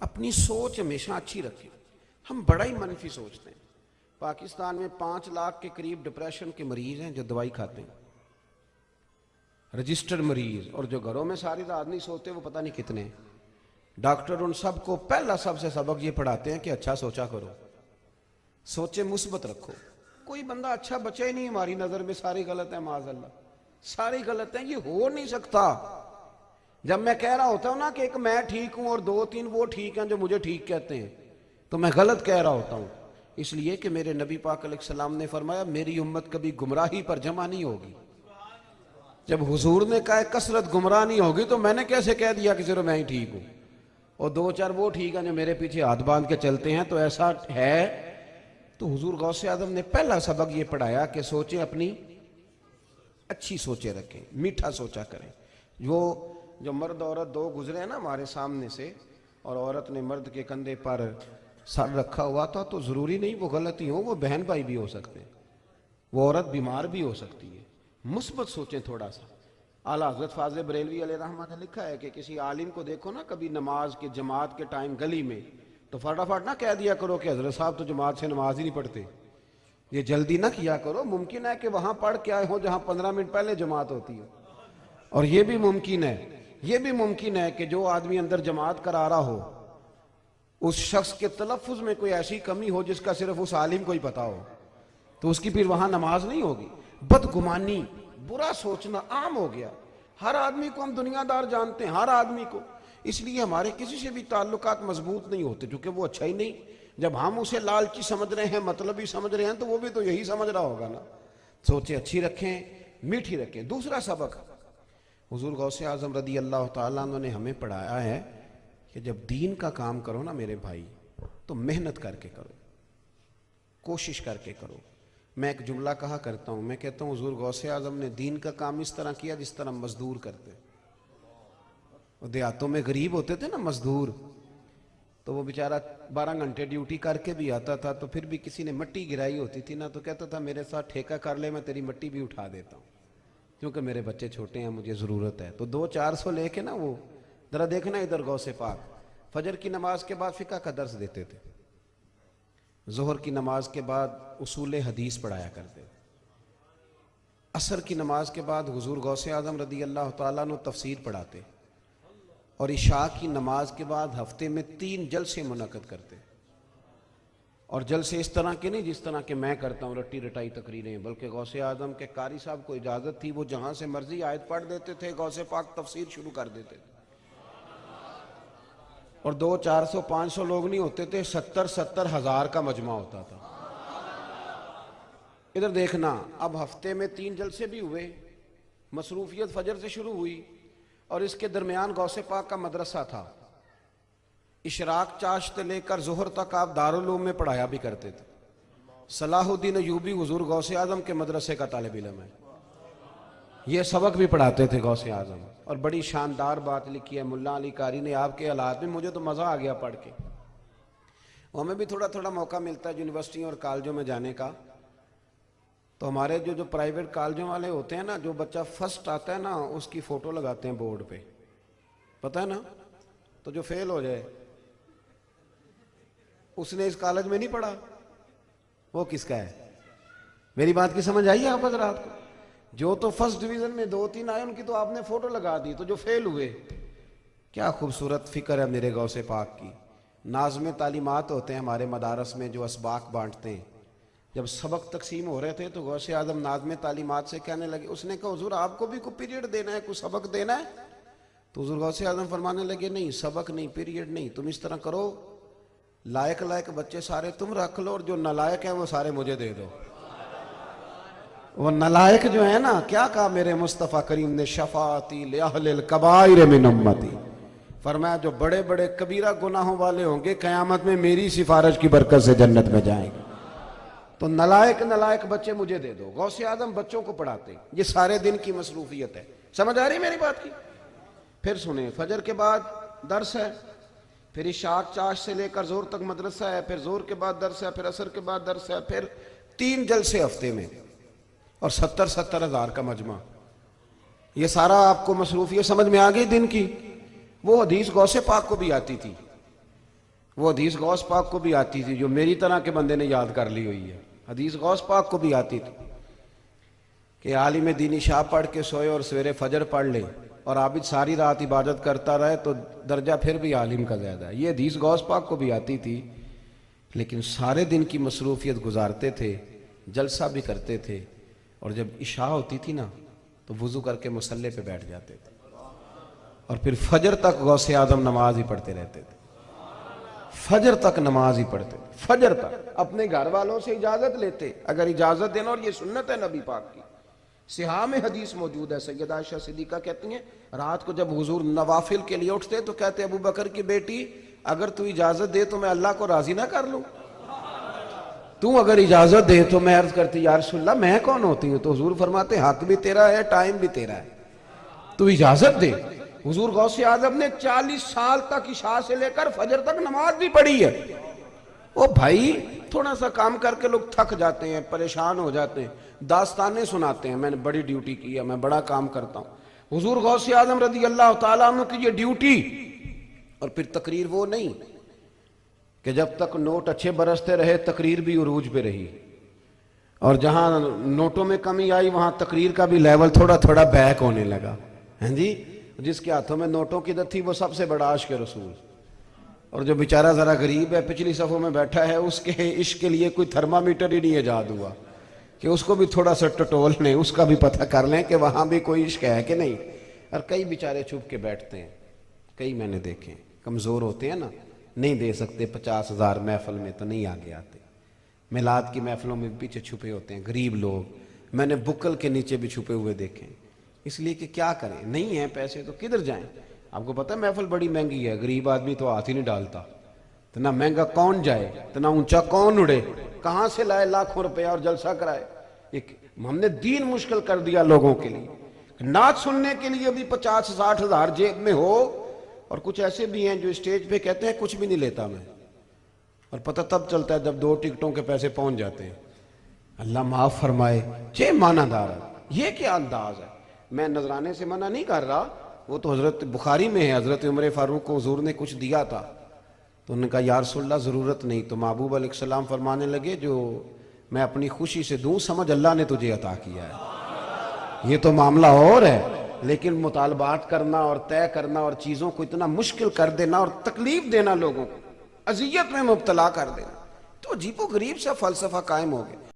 اپنی سوچ ہمیشہ اچھی رکھیں. ہم بڑا ہی منفی سوچتے ہیں. پاکستان میں 5 لاکھ کے قریب ڈپریشن کے مریض ہیں جو دوائی کھاتے ہیں, رجسٹرڈ مریض, اور جو گھروں میں ساری رات نہیں سوتے وہ پتہ نہیں کتنے ہیں. ڈاکٹر ان سب کو پہلا سب سے سبق یہ پڑھاتے ہیں کہ اچھا سوچا کرو, سوچے مثبت رکھو. کوئی بندہ اچھا بچا ہی نہیں ہماری نظر میں, ساری غلط ہیں معاذ اللہ, ساری غلط ہیں. یہ ہو نہیں سکتا. جب میں کہہ رہا ہوتا ہوں نا کہ ایک میں ٹھیک ہوں اور 2-3 وہ ٹھیک ہیں جو مجھے ٹھیک کہتے ہیں, تو میں غلط کہہ رہا ہوتا ہوں. اس لیے کہ میرے نبی پاک علیہ السلام نے فرمایا میری امت کبھی گمراہی پر جمع نہیں ہوگی. جب حضور نے کہا کثرت گمراہ نہیں ہوگی تو میں نے کیسے کہہ دیا کہ صرف میں ہی ٹھیک ہوں اور 2-4 وہ ٹھیک ہیں جو میرے پیچھے ہاتھ باندھ کے چلتے ہیں, تو ایسا ہے. تو حضور غوث اعظم نے پہلا سبق یہ پڑھایا کہ سوچیں اپنی اچھی سوچیں رکھیں, میٹھا سوچا کریں. جو مرد عورت 2 گزرے ہیں نا ہمارے سامنے سے, اور عورت نے مرد کے کندھے پر سر رکھا ہوا تھا, تو ضروری نہیں وہ غلطی ہو, وہ بہن بھائی بھی ہو سکتے ہیں, وہ عورت بیمار بھی ہو سکتی ہے. مثبت سوچیں تھوڑا سا. اعلیٰ حضرت فاضل بریلوی علیہ رحمۃ نے لکھا ہے کہ کسی عالم کو دیکھو نا کبھی نماز کے جماعت کے ٹائم گلی میں, تو فٹافٹ نہ کہہ دیا کرو کہ حضرت صاحب تو جماعت سے نماز ہی نہیں پڑھتے. یہ جلدی نہ کیا کرو. ممکن ہے کہ وہاں پڑھ کے آئے ہو جہاں 15 منٹ پہلے جماعت ہوتی ہے, اور یہ بھی ممکن ہے کہ جو آدمی اندر جماعت کرا رہا ہو اس شخص کے تلفظ میں کوئی ایسی کمی ہو جس کا صرف اس عالم کو ہی پتا ہو, تو اس کی پھر وہاں نماز نہیں ہوگی. بدگمانی, برا سوچنا عام ہو گیا. ہر آدمی کو ہم دنیا دار جانتے ہیں, ہر آدمی کو. اس لیے ہمارے کسی سے بھی تعلقات مضبوط نہیں ہوتے کیونکہ وہ اچھا ہی نہیں. جب ہم اسے لالچی سمجھ رہے ہیں, مطلبی سمجھ رہے ہیں, تو وہ بھی تو یہی سمجھ رہا ہوگا نا. سوچیں اچھی رکھیں, میٹھی رکھیں. دوسرا سبق حضور غوث اعظم رضی اللہ تعالیٰ عنہ نے ہمیں پڑھایا ہے کہ جب دین کا کام کرو نا میرے بھائی, تو محنت کر کے کرو, کوشش کر کے کرو. میں ایک جملہ کہا کرتا ہوں, میں کہتا ہوں حضور غوث اعظم نے دین کا کام اس طرح کیا جس طرح مزدور کرتے. دیہاتوں میں غریب ہوتے تھے نا مزدور, تو وہ بیچارہ 12 گھنٹے ڈیوٹی کر کے بھی آتا تھا, تو پھر بھی کسی نے مٹی گرائی ہوتی تھی نا, تو کہتا تھا میرے ساتھ ٹھیکہ کر لے, میں تیری مٹی بھی اٹھا دیتا ہوں کیونکہ میرے بچے چھوٹے ہیں, مجھے ضرورت ہے. تو 200-400 لے کے نا, وہ ذرا دیکھنا ادھر غوث پاک فجر کی نماز کے بعد فقہ کا درس دیتے تھے, ظہر کی نماز کے بعد اصول حدیث پڑھایا کرتے تھے, عصر کی نماز کے بعد حضور غوث اعظم رضی اللہ تعالیٰ عنہ تفسیر پڑھاتے, اور عشاء کی نماز کے بعد ہفتے میں 3 جلسے منعقد کرتے. اور جلسے اس طرح کے نہیں جس طرح کہ میں کرتا ہوں رٹی رٹائی تقریریں, بلکہ غوث اعظم کے قاری صاحب کو اجازت تھی, وہ جہاں سے مرضی آیت پڑھ دیتے تھے, غوث پاک تفسیر شروع کر دیتے تھے. اور 200-400-500 لوگ نہیں ہوتے تھے, 70-70 ہزار کا مجمع ہوتا تھا. ادھر دیکھنا, اب ہفتے میں 3 جلسے بھی ہوئے, مصروفیت فجر سے شروع ہوئی, اور اس کے درمیان غوث پاک کا مدرسہ تھا. اشراق چاشت لے کر ظہر تک آپ دارالعلوم میں پڑھایا بھی کرتے تھے. صلاح الدین ایوبی حضور غوث اعظم کے مدرسے کا طالب علم ہے, یہ سبق بھی پڑھاتے تھے غوث اعظم. اور بڑی شاندار بات لکھی ہے ملا علی قاری نے آپ کے حالات میں, مجھے تو مزہ آ گیا پڑھ کے. ہمیں بھی تھوڑا تھوڑا موقع ملتا ہے یونیورسٹیوں اور کالجوں میں جانے کا, تو ہمارے جو پرائیویٹ کالجوں والے ہوتے ہیں نا, جو بچہ فرسٹ آتا ہے نا اس کی فوٹو لگاتے ہیں بورڈ پہ, پتہ ہے نا. تو جو فیل ہو جائے اس نے اس کالج میں نہیں پڑھا, وہ کس کا ہے؟ میری بات کی سمجھ آئی ہے آپ حضرات کو؟ جو تو فرسٹ ڈویژن میں 2-3 آئے ان کی تو آپ نے فوٹو لگا دی, تو جو فیل ہوئے, کیا خوبصورت فکر ہے میرے غوث پاک کی. ناظم تعلیمات ہوتے ہیں ہمارے مدارس میں جو اسباق بانٹتے ہیں, جب سبق تقسیم ہو رہے تھے تو غوث اعظم ناظم تعلیمات سے کہنے لگے, اس نے کہا حضور آپ کو بھی کوئی پیریڈ دینا ہے, کوئی سبق دینا ہے؟ تو حضور غوث اعظم فرمانے لگے نہیں, سبق نہیں, پیریڈ نہیں, تم اس طرح کرو, لائق بچے سارے تم رکھ لو, اور جو نالائق ہیں وہ سارے مجھے دے دو. وہ نالائق جو ہے نا, کیا کہا میرے مصطفیٰ کریم نے, شفاعتی لأہل الکبائر من امتی, فرمایا جو بڑے بڑے کبیرہ گناہوں والے ہوں گے قیامت میں میری سفارش کی برکت سے جنت میں جائیں گے. تو نالائق بچے مجھے دے دو. غوث اعظم بچوں کو پڑھاتے, یہ سارے دن کی مصروفیت ہے. سمجھ آ رہی میری بات کی؟ پھر سنیں, فجر کے بعد درس ہے, پھر عشاء چاش سے لے کر زور تک مدرسہ ہے, پھر زور کے بعد درس ہے, پھر عصر کے بعد درس ہے, پھر 3 جلسے ہفتے میں, اور 70-70 ہزار کا مجمع. یہ سارا آپ کو مصروفیت سمجھ میں آ گئی دن کی. وہ حدیث غوث پاک کو بھی آتی تھی وہ حدیث غوث پاک کو بھی آتی تھی جو میری طرح کے بندے نے یاد کر لی ہوئی ہے. حدیث غوث پاک کو بھی آتی تھی کہ عالم دینی شاہ پڑھ کے سوئے اور سویرے فجر پڑھ لے اور عابد ساری رات عبادت کرتا رہے تو درجہ پھر بھی عالم کا زیادہ ہے. یہ حدیث غوث پاک کو بھی آتی تھی، لیکن سارے دن کی مصروفیت گزارتے تھے، جلسہ بھی کرتے تھے، اور جب عشاء ہوتی تھی نا تو وضو کر کے مصلے پہ بیٹھ جاتے تھے اور پھر فجر تک غوث اعظم نماز ہی پڑھتے رہتے تھے. فجر تک نماز ہی پڑھتے، فجر تک. اپنے گھر والوں سے اجازت لیتے اگر اجازت دینا، اور یہ سنت ہے نبی پاک کی. صحاح میں حدیث موجود ہے، سیدہ عائشہ صدیقہ کہتی ہیں رات کو جب حضور نوافل کے لیے اٹھتے تو کہتے ابو بکر کی بیٹی اگر تو اجازت دے تو میں اللہ کو راضی نہ کر لوں. تو اگر اجازت دے تو میں عرض کرتی یا رسول اللہ میں کون ہوتی ہوں؟ تو حضور فرماتے حق بھی تیرا ہے، ٹائم بھی تیرا ہے، تو اجازت دے. حضور غوث اعظم نے 40 سال تک عشاء سے لے کر فجر تک نماز بھی پڑھی ہے. او بھائی تھوڑا سا کام کر کے لوگ تھک جاتے ہیں، پریشان ہو جاتے ہیں، داستانیں سناتے ہیں میں نے بڑی ڈیوٹی کی ہے، میں بڑا کام کرتا ہوں. حضور غوث اعظم رضی اللہ تعالیٰ عنہ کی یہ ڈیوٹی. اور پھر تقریر وہ نہیں کہ جب تک نوٹ اچھے برستے رہے تقریر بھی عروج پہ رہی، اور جہاں نوٹوں میں کمی آئی وہاں تقریر کا بھی لیول تھوڑا تھوڑا بیک ہونے لگا. ہیں جی، جس کے ہاتھوں میں نوٹوں کی عادت تھی وہ سب سے بڑا عاشق رسول، اور جو بیچارہ ذرا غریب ہے پچھلی صفوں میں بیٹھا ہے اس کے عشق کے لیے کوئی تھرمامیٹر ہی نہیں ایجاد ہوا کہ اس کو بھی تھوڑا سا ٹٹول لیں، اس کا بھی پتہ کر لیں کہ وہاں بھی کوئی عشق ہے کہ نہیں. اور کئی بیچارے چھپ کے بیٹھتے ہیں، کئی میں نے دیکھے کمزور ہوتے ہیں نا، نہیں دے سکتے 50,000 محفل میں تو نہیں آگے آتے. میلاد کی محفلوں میں پیچھے چھپے ہوتے ہیں غریب لوگ، میں نے بکل کے نیچے بھی چھپے ہوئے دیکھے. اس لیے کہ کیا کریں، نہیں ہیں پیسے تو کدھر جائیں. آپ کو پتہ ہے محفل بڑی مہنگی ہے، غریب آدمی تو ہاتھ ہی نہیں ڈالتا. اتنا مہنگا کون جائے، اتنا اونچا کون اڑے، کہاں سے لائے لاکھوں روپے اور جلسہ کرائے. ہم نے دین مشکل کر دیا لوگوں کے لیے. نعت سننے کے لیے بھی 50-60 ہزار جیب میں ہو، اور کچھ ایسے بھی ہیں جو اسٹیج پہ کہتے ہیں کچھ بھی نہیں لیتا میں، اور پتہ تب چلتا ہے جب 2 ٹکٹوں کے پیسے پہنچ جاتے ہیں. اللہ معاف فرمائے. معنی دار ہے یہ کیا انداز ہے. میں نذرانے سے منع نہیں کر رہا، وہ تو حضرت بخاری میں ہے، حضرت عمر فاروق کو حضور نے کچھ دیا تھا تو انہوں نے کہا یا رسول اللہ ضرورت نہیں. تو محبوب علیہ السلام فرمانے لگے جو میں اپنی خوشی سے دوں سمجھ اللہ نے تجھے عطا کیا ہے. یہ تو معاملہ اور ہے، لیکن مطالبات کرنا اور طے کرنا اور چیزوں کو اتنا مشکل کر دینا اور تکلیف دینا، لوگوں کو اذیت میں مبتلا کر دینا، تو عجیب و غریب سا فلسفہ قائم ہو گیا.